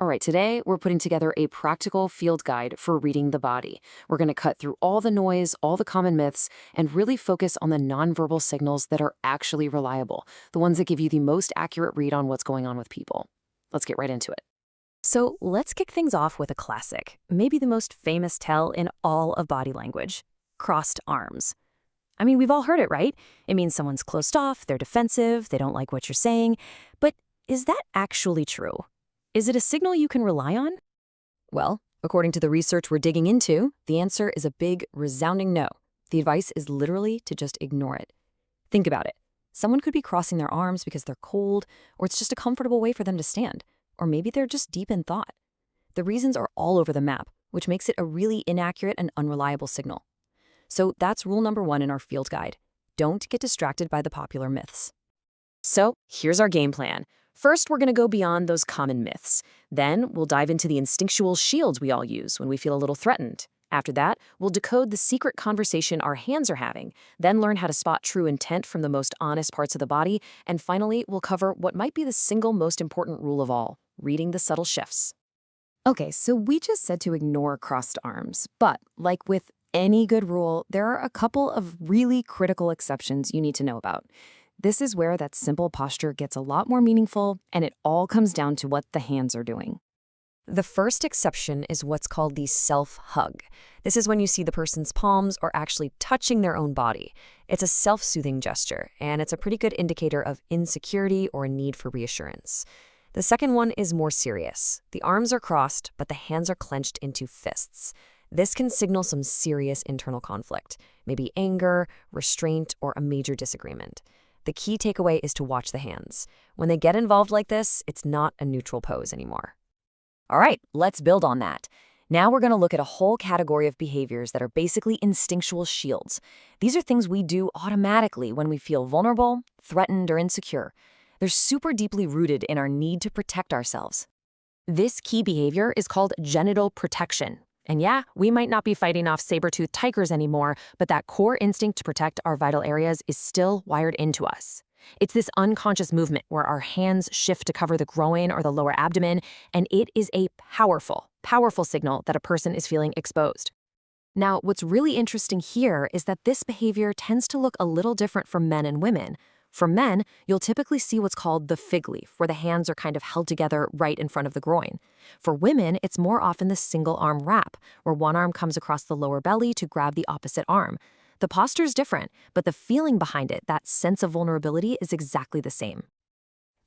All right, today we're putting together a practical field guide for reading the body. We're going to cut through all the noise, all the common myths, and really focus on the nonverbal signals that are actually reliable, the ones that give you the most accurate read on what's going on with people. Let's get right into it. So let's kick things off with a classic, maybe the most famous tell in all of body language: crossed arms. I mean, we've all heard it, right? It means someone's closed off, they're defensive, they don't like what you're saying. But is that actually true? Is it a signal you can rely on? Well, according to the research we're digging into, the answer is a big, resounding no. The advice is literally to just ignore it. Think about it. Someone could be crossing their arms because they're cold, or it's just a comfortable way for them to stand. Or maybe they're just deep in thought. The reasons are all over the map, which makes it a really inaccurate and unreliable signal. So that's rule number 1 in our field guide. Don't get distracted by the popular myths. So here's our game plan. First, we're going to go beyond those common myths. Then we'll dive into the instinctual shields we all use when we feel a little threatened. After that, we'll decode the secret conversation our hands are having, then learn how to spot true intent from the most honest parts of the body, and finally, we'll cover what might be the single most important rule of all: reading the subtle shifts. Okay, so we just said to ignore crossed arms, but like with any good rule, there are a couple of really critical exceptions you need to know about. This is where that simple posture gets a lot more meaningful, and it all comes down to what the hands are doing. The first exception is what's called the self-hug. This is when you see the person's palms are actually touching their own body. It's a self-soothing gesture, and it's a pretty good indicator of insecurity or a need for reassurance. The second one is more serious. The arms are crossed, but the hands are clenched into fists. This can signal some serious internal conflict, maybe anger, restraint, or a major disagreement. The key takeaway is to watch the hands. When they get involved like this, it's not a neutral pose anymore. All right, let's build on that. Now we're going to look at a whole category of behaviors that are basically instinctual shields. These are things we do automatically when we feel vulnerable, threatened, or insecure. They're super deeply rooted in our need to protect ourselves. This key behavior is called genital protection. And yeah, we might not be fighting off saber-toothed tigers anymore, but that core instinct to protect our vital areas is still wired into us. It's this unconscious movement where our hands shift to cover the groin or the lower abdomen, and it is a powerful, powerful signal that a person is feeling exposed. Now, what's really interesting here is that this behavior tends to look a little different for men and women. For men, you'll typically see what's called the fig leaf, where the hands are kind of held together right in front of the groin. For women, it's more often the single arm wrap, where one arm comes across the lower belly to grab the opposite arm. The posture's different, but the feeling behind it, that sense of vulnerability, is exactly the same.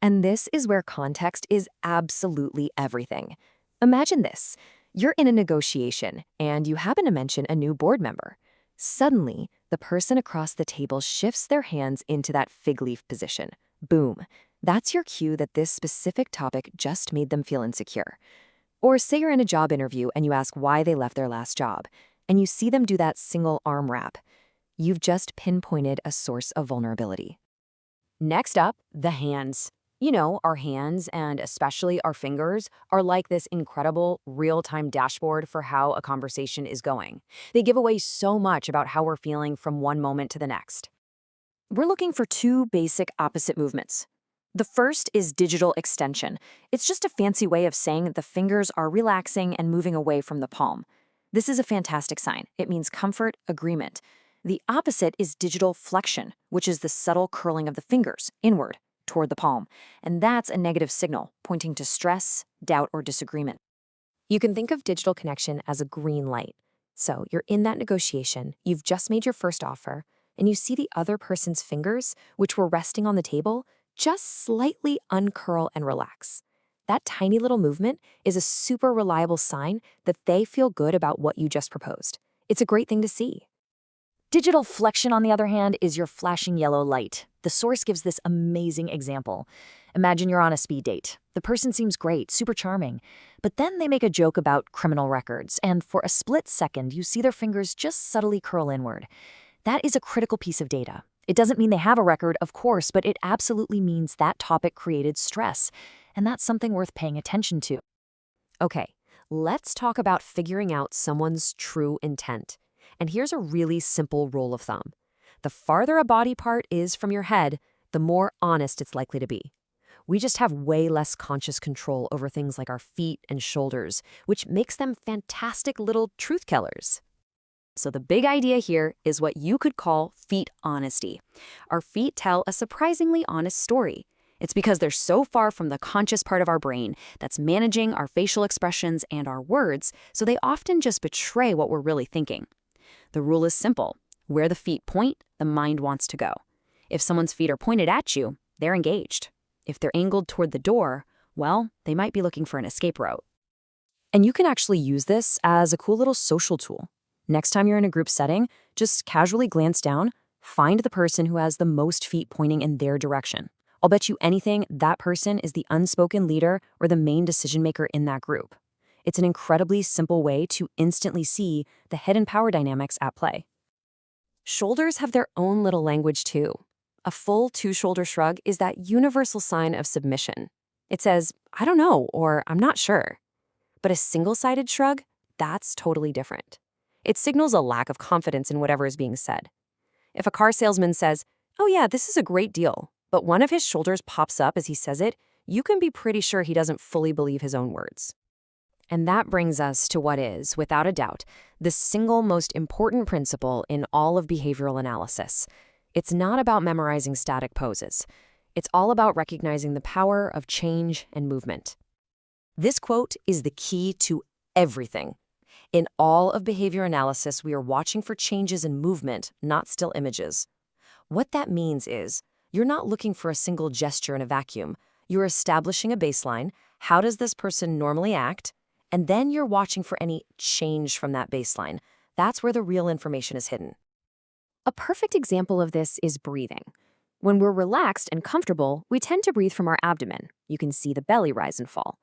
And this is where context is absolutely everything. Imagine this. You're in a negotiation, and you happen to mention a new board member. Suddenly, the person across the table shifts their hands into that fig leaf position. Boom. That's your cue that this specific topic just made them feel insecure. Or say you're in a job interview and you ask why they left their last job, and you see them do that single arm wrap. You've just pinpointed a source of vulnerability. Next up, the hands. You know, our hands, and especially our fingers, are like this incredible real-time dashboard for how a conversation is going. They give away so much about how we're feeling from one moment to the next. We're looking for two basic opposite movements. The first is digital extension. It's just a fancy way of saying the fingers are relaxing and moving away from the palm. This is a fantastic sign. It means comfort, agreement. The opposite is digital flexion, which is the subtle curling of the fingers inward toward the palm, and that's a negative signal, pointing to stress, doubt, or disagreement. You can think of digital connection as a green light. So you're in that negotiation, you've just made your first offer, and you see the other person's fingers, which were resting on the table, just slightly uncurl and relax. That tiny little movement is a super reliable sign that they feel good about what you just proposed. It's a great thing to see. Digital flexion, on the other hand, is your flashing yellow light. The source gives this amazing example. Imagine you're on a speed date. The person seems great, super charming, but then they make a joke about criminal records, and for a split second, you see their fingers just subtly curl inward. That is a critical piece of data. It doesn't mean they have a record, of course, but it absolutely means that topic created stress, and that's something worth paying attention to. Okay, let's talk about figuring out someone's true intent. And here's a really simple rule of thumb. The farther a body part is from your head, the more honest it's likely to be. We just have way less conscious control over things like our feet and shoulders, which makes them fantastic little truth tellers. So the big idea here is what you could call feet honesty. Our feet tell a surprisingly honest story. It's because they're so far from the conscious part of our brain that's managing our facial expressions and our words, so they often just betray what we're really thinking. The rule is simple. Where the feet point, the mind wants to go. If someone's feet are pointed at you, they're engaged. If they're angled toward the door, well, they might be looking for an escape route. And you can actually use this as a cool little social tool. Next time you're in a group setting, just casually glance down, find the person who has the most feet pointing in their direction. I'll bet you anything that person is the unspoken leader or the main decision maker in that group. It's an incredibly simple way to instantly see the hidden power dynamics at play. Shoulders have their own little language too. A full two-shoulder shrug is that universal sign of submission. It says, I don't know, or I'm not sure. But a single-sided shrug, that's totally different. It signals a lack of confidence in whatever is being said. If a car salesman says, oh yeah, this is a great deal, but one of his shoulders pops up as he says it, you can be pretty sure he doesn't fully believe his own words. And that brings us to what is, without a doubt, the single most important principle in all of behavioral analysis. It's not about memorizing static poses. It's all about recognizing the power of change and movement. This quote is the key to everything. In all of behavior analysis, we are watching for changes in movement, not still images. What that means is, you're not looking for a single gesture in a vacuum. You're establishing a baseline. How does this person normally act? And then you're watching for any change from that baseline. That's where the real information is hidden. A perfect example of this is breathing. When we're relaxed and comfortable, we tend to breathe from our abdomen. You can see the belly rise and fall.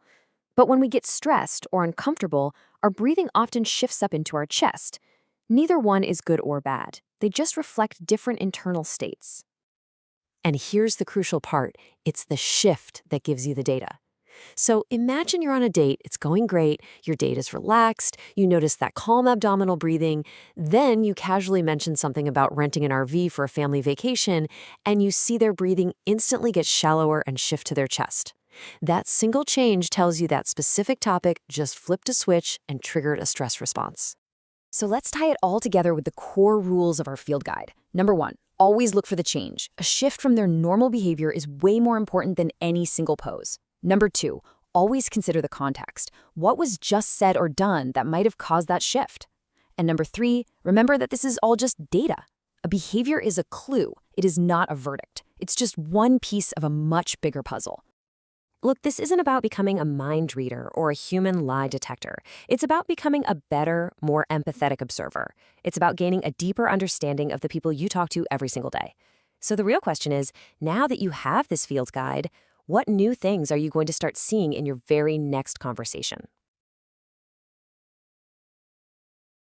But when we get stressed or uncomfortable, our breathing often shifts up into our chest. Neither one is good or bad. They just reflect different internal states. And here's the crucial part. It's the shift that gives you the data. So imagine you're on a date, it's going great, your date is relaxed, you notice that calm abdominal breathing, then you casually mention something about renting an RV for a family vacation, and you see their breathing instantly get shallower and shift to their chest. That single change tells you that specific topic just flipped a switch and triggered a stress response. So let's tie it all together with the core rules of our field guide. Number 1, always look for the change. A shift from their normal behavior is way more important than any single pose. Number 2, always consider the context. What was just said or done that might have caused that shift? And number 3, remember that this is all just data. A behavior is a clue. It is not a verdict. It's just one piece of a much bigger puzzle. Look, this isn't about becoming a mind reader or a human lie detector. It's about becoming a better, more empathetic observer. It's about gaining a deeper understanding of the people you talk to every single day. So the real question is, now that you have this field guide, what new things are you going to start seeing in your very next conversation?